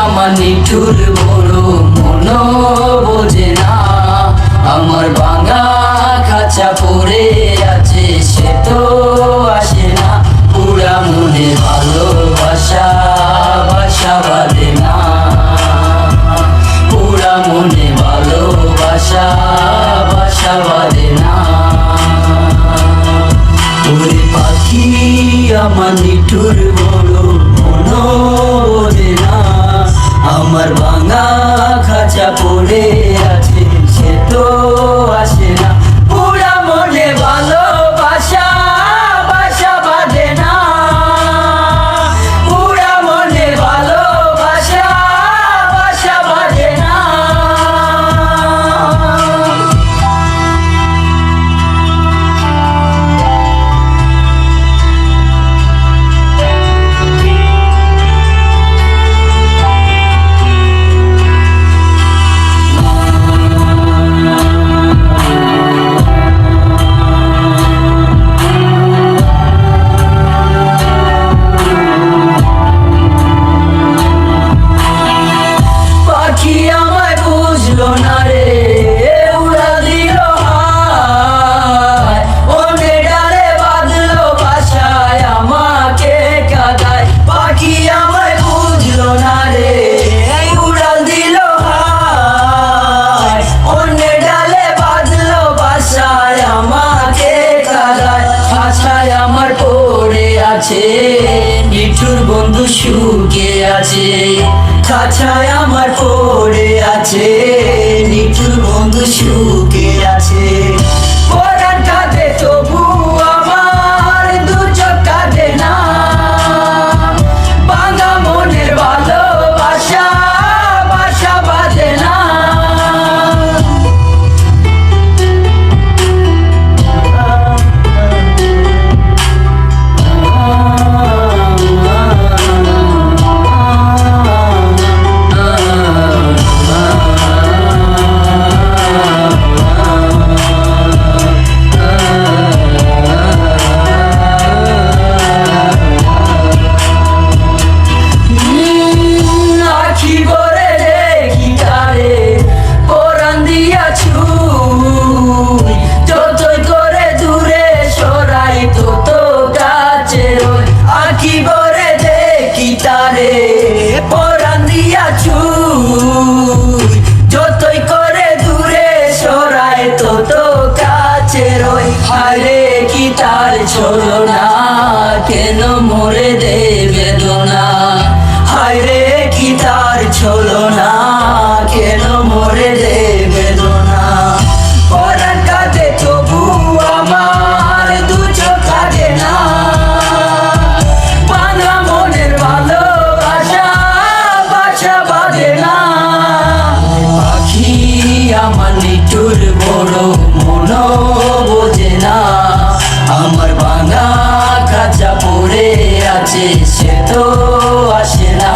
আমার নিঠুর বড় মন বোঝে না, আমার ভাঙা খাঁচা পড়ে আছে সে তো আসে না, পুরা মনে ভালোবাসা বাসা বাঁধে না, পুরা মনে ভালোবাসা বাসা বাঁধে না। ওরে পাখি আমার নিঠুর বড় মন বোঝে না, আমার ভাঙা খাঁচা পড়ে আছে সে তো আসে না, পুরা মনে ভালোবাসা বাসা বাঁধে না, পুরা মনে ভালোবাসা বাসা বাঁধে না। নিঠুর বন্ধু সুখে আছে, খাঁচায় আমার পড়ে আছে, নিঠুর বন্ধু সুখে আছে, পরাণ কাঁদে তবু আমার দু চোখ কাঁদে না, ভাঙা মনের ভালোবাসা বাসা বাঁধে না। যতই করে দূরে সরাই তত কাছে রই, হায়রে কি তার ছলো না, কেন মরে দে বেদনা, হায়রে কি তার ছলো না, কেন মরে দে বেদনা, পরাণ কাঁদে তবু আমার দু চোখ কাঁদে না, ভাঙা মনের ভালোবাসা বাসা বাঁধে না। পাখি আমার নিঠুর বড় মন বোঝে না, আমার ভাঙা খাঁচা পড়ে আছে সে তো আসে না,